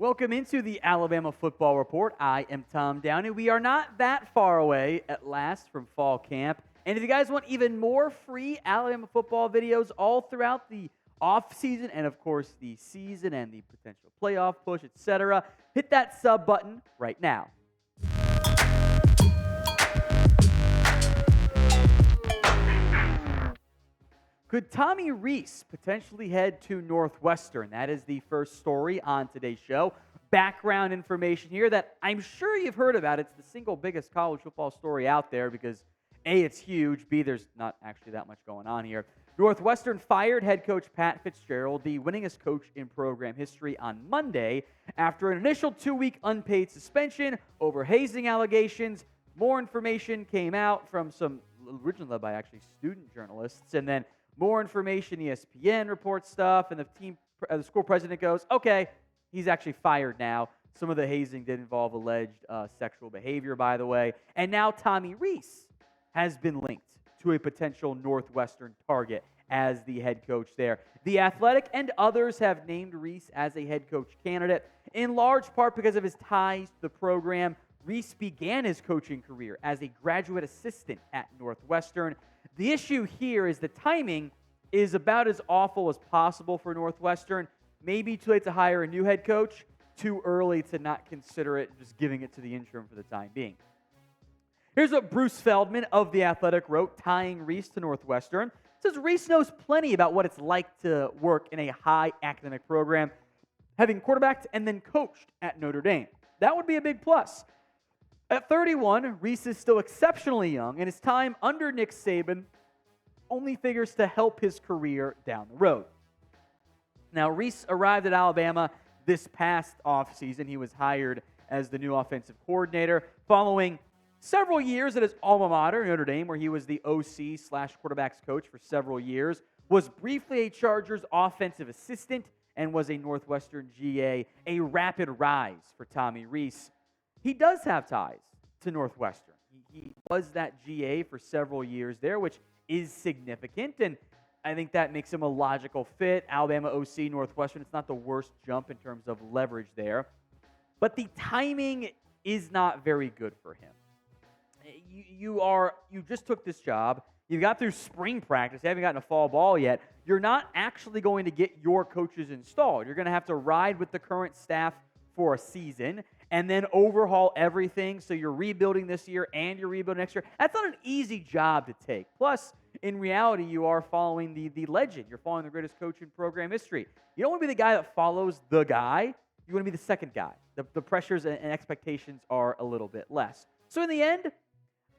Welcome into the Alabama Football Report. I am Tom Downey. We are not that far away at last from fall camp. And if you guys want even more free Alabama football videos all throughout the off-season and, of course, the season and the potential playoff push, etc., hit that sub button right now. Could Tommy Rees potentially head to Northwestern? That is the first story on today's show. Background information here that I'm sure you've heard about. It's the single biggest college football story out there because A, it's huge, B, there's not actually that much going on here. Northwestern fired head coach Pat Fitzgerald, the winningest coach in program history, on Monday after an initial 2-week unpaid suspension over hazing allegations. More information came out from some, originally led by actually student journalists, and then more information, ESPN reports stuff, and the school president goes, okay, he's actually fired now. Some of the hazing did involve alleged sexual behavior, by the way. And now Tommy Rees has been linked to a potential Northwestern target as the head coach there. The Athletic and others have named Rees as a head coach candidate, in large part because of his ties to the program. Rees began his coaching career as a graduate assistant at Northwestern. The issue here is the timing is about as awful as possible for Northwestern. Maybe too late to hire a new head coach, too early to not consider it, just giving it to the interim for the time being. Here's what Bruce Feldman of The Athletic wrote, tying Rees to Northwestern. It says Rees knows plenty about what it's like to work in a high academic program, having quarterbacked and then coached at Notre Dame. That would be a big plus. At 31, Rees is still exceptionally young, and his time under Nick Saban only figures to help his career down the road. Now, Rees arrived at Alabama this past offseason. He was hired as the new offensive coordinator following several years at his alma mater, Notre Dame, where he was the OC/quarterbacks coach for several years, was briefly a Chargers offensive assistant, and was a Northwestern GA, a rapid rise for Tommy Rees. He does have ties to Northwestern. He was that GA for several years there, which is significant, and I think that makes him a logical fit. Alabama OC, Northwestern, it's not the worst jump in terms of leverage there. But the timing is not very good for him. You just took this job. You got through spring practice. You haven't gotten a fall ball yet. You're not actually going to get your coaches installed. You're going to have to ride with the current staff for a season and then overhaul everything. So you're rebuilding this year and you're rebuilding next year. That's not an easy job to take. Plus, in reality, you are following the legend. You're following the greatest coach in program history. You don't want to be the guy that follows the guy. You want to be the second guy. The pressures and expectations are a little bit less. So in the end,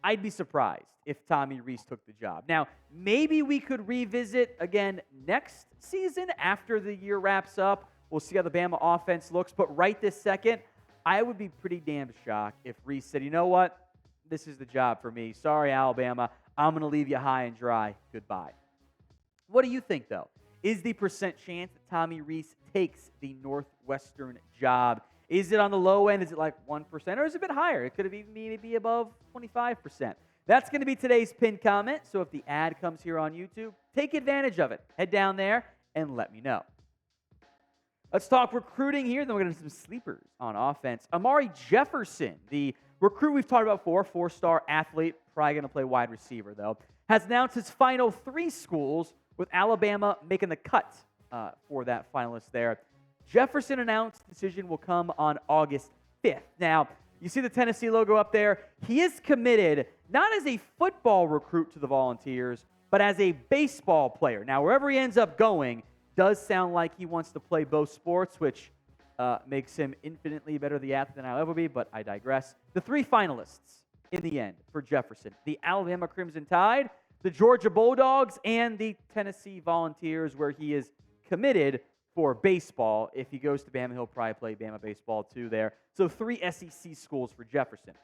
I'd be surprised if Tommy Rees took the job. Now, maybe we could revisit again next season after the year wraps up. We'll see how the Bama offense looks. But right this second, I would be pretty damn shocked if Rees said, you know what? This is the job for me. Sorry, Alabama. I'm going to leave you high and dry. Goodbye. What do you think, though? Is the percent chance that Tommy Rees takes the Northwestern job? Is it on the low end? Is it like 1%? Or is it a bit higher? It could have even maybe above 25%. That's going to be today's pinned comment. So if the ad comes here on YouTube, take advantage of it. Head down there and let me know. Let's talk recruiting here. Then we're going to do some sleepers on offense. Amari Jefferson, the recruit we've talked about before, 4-star athlete, probably going to play wide receiver, though, has announced his final 3 schools, with Alabama making the cut for that finalist there. Jefferson announced the decision will come on August 5th. Now, you see the Tennessee logo up there. He is committed not as a football recruit to the Volunteers, but as a baseball player. Now, wherever he ends up going, does sound like he wants to play both sports, which makes him infinitely better the athlete than I'll ever be, but I digress. The 3 finalists in the end for Jefferson: the Alabama Crimson Tide, the Georgia Bulldogs, and the Tennessee Volunteers, where he is committed for baseball. If he goes to Bama, he'll probably play Bama baseball too there. So 3 SEC schools for Jefferson.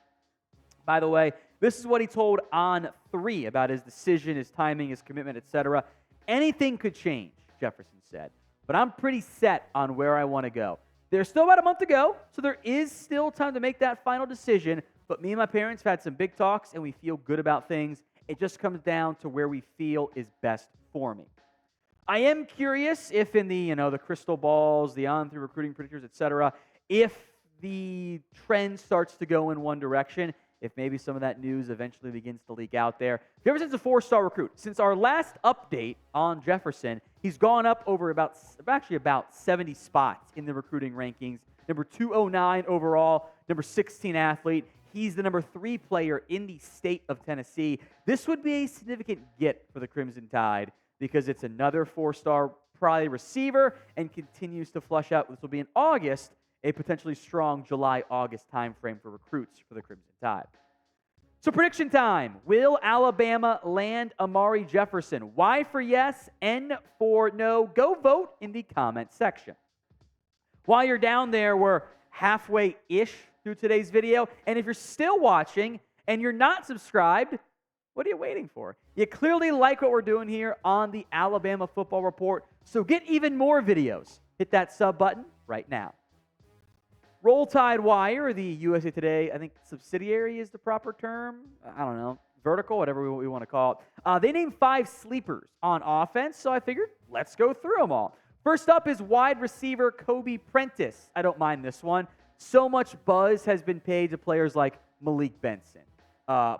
By the way, this is what he told On 3 about his decision, his timing, his commitment, etc. Anything could change, Jefferson said, but I'm pretty set on where I want to go. There's still about a month to go, so there is still time to make that final decision, but me and my parents have had some big talks, and we feel good about things. It just comes down to where we feel is best for me. I am curious if in the, the crystal balls, the on-through recruiting predictors, etc., if the trend starts to go in one direction, if maybe some of that news eventually begins to leak out there. Jefferson's a 4-star recruit. Since our last update on Jefferson, he's gone up over about 70 spots in the recruiting rankings. Number 209 overall, number 16 athlete. He's the number 3 player in the state of Tennessee. This would be a significant get for the Crimson Tide because it's another 4-star probably receiver and continues to flush out. This will be in August, a potentially strong July-August timeframe for recruits for the Crimson Tide. So prediction time. Will Alabama land Amari Jefferson? Y for yes, N for no. Go vote in the comment section. While you're down there, we're halfway-ish through today's video. And if you're still watching and you're not subscribed, what are you waiting for? You clearly like what we're doing here on the Alabama Football Report. So get even more videos. Hit that sub button right now. Roll Tide Wire, the USA Today, I think subsidiary is the proper term. I don't know. Vertical, whatever we want to call it. They named 5 sleepers on offense, so I figured let's go through them all. First up is wide receiver Kobe Prentice. I don't mind this one. So much buzz has been paid to players like Malik Benson,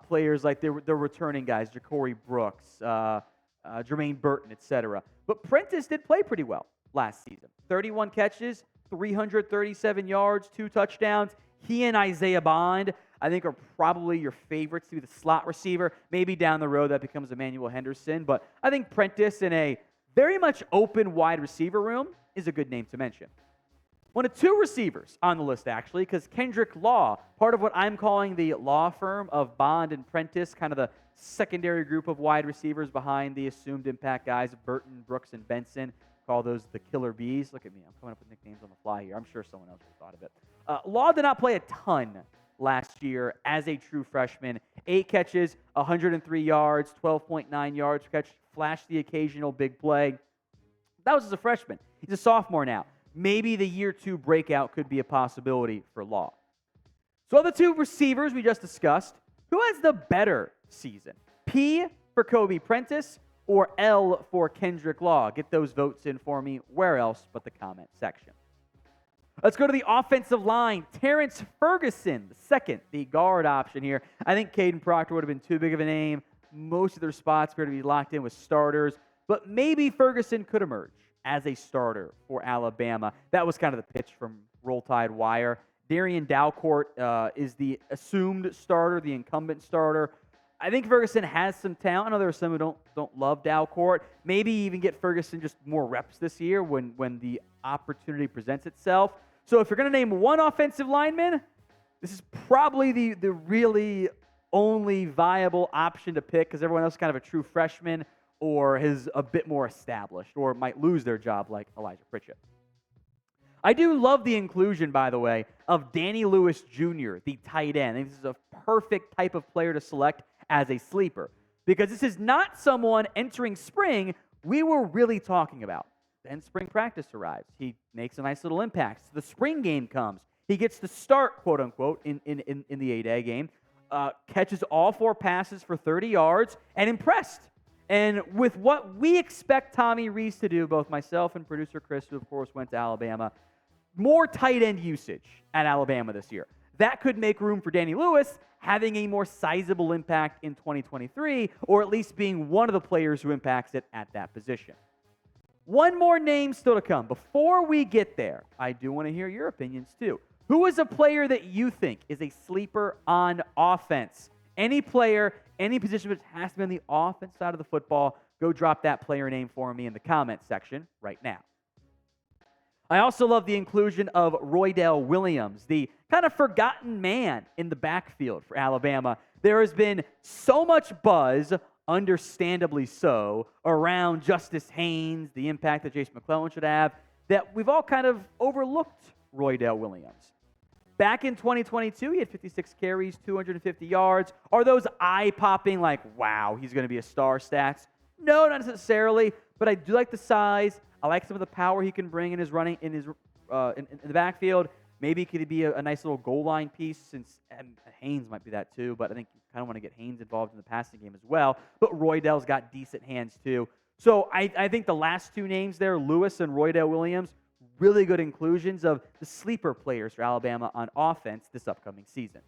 players like the returning guys, Ja'Cory Brooks, Jermaine Burton, etc. But Prentice did play pretty well last season. 31 catches, 337 yards, 2 touchdowns. He and Isaiah Bond, I think, are probably your favorites to be the slot receiver. Maybe down the road that becomes Emmanuel Henderson. But I think Prentice in a very much open wide receiver room is a good name to mention. One of 2 receivers on the list, actually, because Kendrick Law, part of what I'm calling the law firm of Bond and Prentice, kind of the secondary group of wide receivers behind the assumed impact guys, Burton, Brooks, and Benson. Call those the killer bees. Look at me. I'm coming up with nicknames on the fly here. I'm sure someone else would have thought of it. Law did not play a ton last year as a true freshman. 8 catches, 103 yards, 12.9 yards per catch, flashed the occasional big play. That was as a freshman. He's a sophomore now. Maybe the year 2 breakout could be a possibility for Law. So of the 2 receivers we just discussed, who has the better season? P for Kobe Prentice or L for Kendrick Law? Get those votes in for me. Where else but the comment section? Let's go to the offensive line. Terrence Ferguson, the second, the guard option here. I think Caden Proctor would have been too big of a name. Most of their spots appear to be locked in with starters, but maybe Ferguson could emerge as a starter for Alabama. That was kind of the pitch from Roll Tide Wire. Darian Dalcourt is the assumed starter, the incumbent starter. I think Ferguson has some talent. I know there are some who don't love Dalcourt. Maybe even get Ferguson just more reps this year when the opportunity presents itself. So if you're going to name one offensive lineman, this is probably the really only viable option to pick because everyone else is kind of a true freshman or is a bit more established or might lose their job like Elijah Pritchett. I do love the inclusion, by the way, of Danny Lewis Jr., the tight end. I think this is a perfect type of player to select as a sleeper because this is not someone entering spring we were really talking about. Then spring practice arrives. He makes a nice little impact. The spring game comes. He gets to start, quote unquote, in the A-Day game, catches all 4 passes for 30 yards, and impressed. And with what we expect Tommy Rees to do, both myself and producer Chris, who of course went to Alabama, more tight end usage at Alabama this year. That could make room for Danny Lewis having a more sizable impact in 2023, or at least being one of the players who impacts it at that position. One more name still to come. Before we get there, I do want to hear your opinions too. Who is a player that you think is a sleeper on offense? Any player, any position which has to be on the offense side of the football, go drop that player name for me in the comment section right now. I also love the inclusion of Roydell Williams, the kind of forgotten man in the backfield for Alabama. There has been so much buzz, understandably so, around Justice Haynes, the impact that Jason McClellan should have, that we've all kind of overlooked Roydell Williams. Back in 2022, he had 56 carries, 250 yards. Are those eye-popping, like, wow, he's going to be a star stats? No, not necessarily, but I do like the size. I like some of the power he can bring in his running in the backfield. Maybe could he be a nice little goal line piece, since Haynes might be that too, but I think you kind of want to get Haynes involved in the passing game as well. But Roydell's got decent hands too. So I think the last two names there, Lewis and Roydale Williams, really good inclusions of the sleeper players for Alabama on offense this upcoming season.